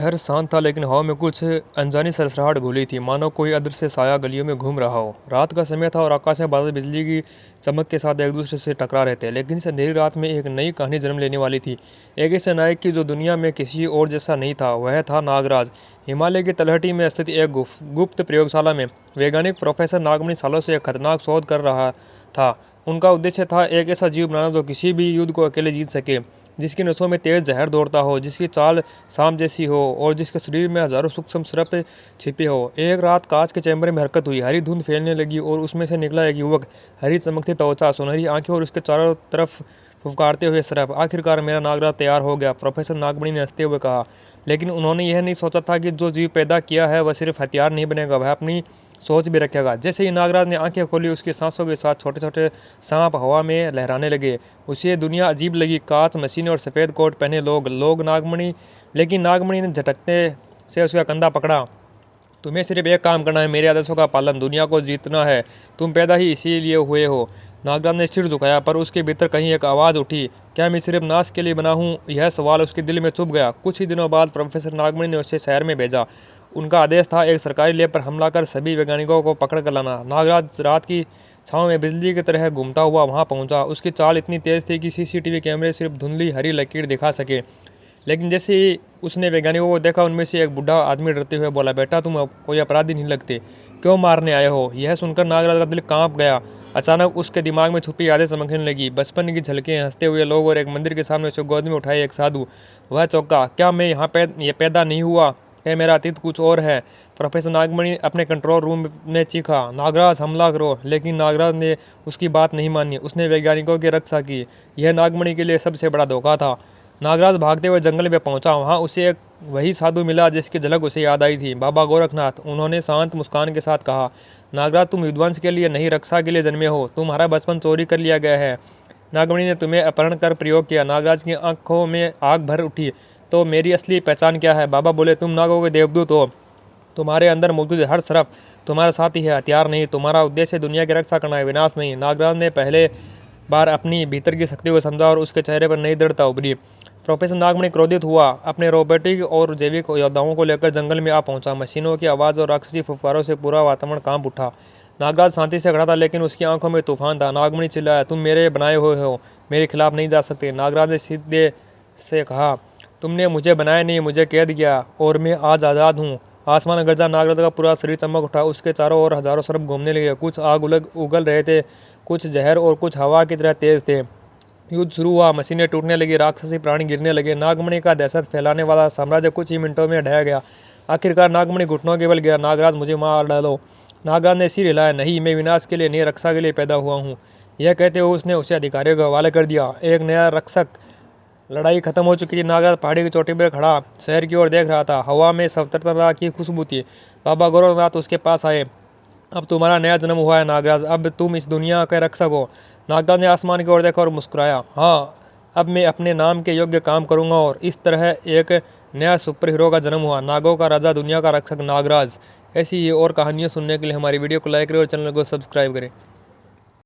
शहर शांत था लेकिन हवा में कुछ अनजानी सरसराहट घुली थी, मानो कोई अदृश्य साया गलियों में घूम रहा हो। रात का समय था और आकाश में बादल बिजली की चमक के साथ एक दूसरे से टकरा रहे थे, लेकिन इस अंधेरी रात में एक नई कहानी जन्म लेने वाली थी। एक ऐसे नायक की जो दुनिया में किसी और जैसा नहीं था। वह था नागराज। हिमालय की तलहटी में स्थित एक गुप्त प्रयोगशाला में वैज्ञानिक प्रोफेसर नागमणि सालों से एक खतरनाक शोध कर रहा था। उनका उद्देश्य था एक ऐसा जीव बनाना जो किसी भी युद्ध को अकेले जीत सके, जिसकी नसों में तेज जहर दौड़ता हो, जिसकी चाल सांप जैसी हो और जिसके शरीर में हजारों सूक्ष्म सर्प छिपे हो। एक रात कांच के चैम्बर में हरकत हुई, हरी धुंध फैलने लगी और उसमें से निकला एक युवक, हरी चमकती त्वचा, सुनहरी आंखें और उसके चारों तरफ फुफकारते हुए सर्प। आखिरकार मेरा नागराज तैयार हो गया, प्रोफेसर नागमणि ने हंसते हुए कहा। लेकिन उन्होंने यह नहीं सोचा था कि जो जीव पैदा किया है वह सिर्फ हथियार नहीं बनेगा, वह अपनी सोच भी रखेगा। जैसे ही नागराज ने आंखें खोली, उसकी सांसों के साथ छोटे छोटे सांप हवा में लहराने लगे। उसे दुनिया अजीब लगी, कांच, मशीनें और सफ़ेद कोट पहने लोग नागमणि। लेकिन नागमणि ने झटकते से उसका कंधा पकड़ा। तुम्हें सिर्फ एक काम करना है, मेरे आदेशों का पालन, दुनिया को जीतना है। तुम पैदा ही इसीलिए हुए हो। नागराज ने सिर झुकाया, पर उसके भीतर कहीं एक आवाज़ उठी, क्या मैं सिर्फ नाश के लिए बना हूँ? यह सवाल उसके दिल में चुभ गया। कुछ ही दिनों बाद प्रोफेसर नागमणि ने उसे शहर में भेजा। उनका आदेश था एक सरकारी लैब पर हमला कर सभी वैज्ञानिकों को पकड़ कर लाना। नागराज रात की छाँव में बिजली की तरह घूमता हुआ वहां पहुंचा। उसकी चाल इतनी तेज थी कि सीसीटीवी कैमरे सिर्फ धुंधली हरी लकीर दिखा सके। लेकिन जैसे ही उसने वैज्ञानिकों को देखा, उनमें से एक बूढ़ा आदमी डरते हुए बोला, बेटा तुम कोई अपराधी नहीं लगते, क्यों मारने आए हो? यह सुनकर नागराज का दिल कांप गया। अचानक उसके दिमाग में छुपी यादें चमकने लगी, बचपन की झलकें, हंसते हुए लोग और एक मंदिर के सामने उसे गोद में उठाए एक साधु। वह चौंका, क्या मैं यहाँ पैदा नहीं हुआ है? मेरा अतीत कुछ और है। प्रोफेसर नागमणि अपने कंट्रोल रूम में चीखा, नागराज हमला करो। लेकिन नागराज ने उसकी बात नहीं मानी। उसने वैज्ञानिकों की रक्षा की। यह नागमणि के लिए सबसे बड़ा धोखा था। नागराज भागते हुए जंगल में पहुंचा। वहां उसे एक वही साधु मिला जिसकी झलक उसे याद आई थी, बाबा गोरखनाथ। उन्होंने शांत मुस्कान के साथ कहा, नागराज तुम विध्वंस के लिए नहीं, रक्षा के लिए जन्मे हो। तुम्हारा बचपन चोरी कर लिया गया है। नागमणि ने तुम्हें अपहरण कर प्रयोग किया। नागराज की आंखों में आग भर उठी। तो मेरी असली पहचान क्या है? बाबा बोले, तुम नागों के देवदूत हो। तुम्हारे अंदर मौजूद हर सर्प तुम्हारा साथी है, हथियार नहीं। तुम्हारा उद्देश्य दुनिया की रक्षा करना है, विनाश नहीं। नागराज ने पहले बार अपनी भीतर की शक्ति को समझा और उसके चेहरे पर नई दृढ़ता उभरी। प्रोफेसर नागमणि क्रोधित हुआ। अपने रोबोटिक और जैविक योद्धाओं को लेकर जंगल में आ पहुंचा। मशीनों की आवाज़ और राक्षसी फुफकारों से पूरा वातावरण कांप उठा। नागराज शांति से खड़ा था, लेकिन उसकी आंखों में तूफान था। नागमणि चिल्लाया, तुम मेरे बनाए हुए हो, मेरे खिलाफ नहीं जा सकते। नागराज ने सीधे से कहा, तुमने मुझे बनाया नहीं, मुझे कैद किया और मैं आज आज़ाद हूँ। आसमान गरजा। नागराज का पूरा शरीर चमक उठा। उसके चारों ओर हजारों सर्प घूमने लगे। कुछ आग उगल रहे थे, कुछ जहर और कुछ हवा की तरह तेज थे। युद्ध शुरू हुआ। मशीनें टूटने लगी, राक्षसी प्राणी गिरने लगे। नागमणि का दहशत फैलाने वाला साम्राज्य कुछ ही मिनटों में ढह गया। आखिरकार नागमणि घुटनों के बल गिरा। नागराज मुझे मार डालो। नागराज ने सिर हिलाया, नहीं, मैं विनाश के लिए नहीं, रक्षा के लिए पैदा हुआ हूँ। यह कहते हुए उसने उसे अधिकारियों के हवाले कर दिया। एक नया रक्षक। लड़ाई खत्म हो चुकी थी। नागराज पहाड़ी की चोटी पर खड़ा शहर की ओर देख रहा था। हवा में स्वतंत्रता की खुशबू थी। बाबा गोरखनाथ उसके पास आए। अब तुम्हारा नया जन्म हुआ है नागराज, अब तुम इस दुनिया के रक्षक हो। नागराज ने आसमान की ओर देखा और मुस्कुराया, हाँ, अब मैं अपने नाम के योग्य काम करूंगा। और इस तरह एक नया सुपर हीरो का जन्म हुआ, नागों का राजा, दुनिया का रक्षक नागराज। ऐसी ही और कहानियाँ सुनने के लिए हमारी वीडियो को लाइक करें और चैनल को सब्सक्राइब करें।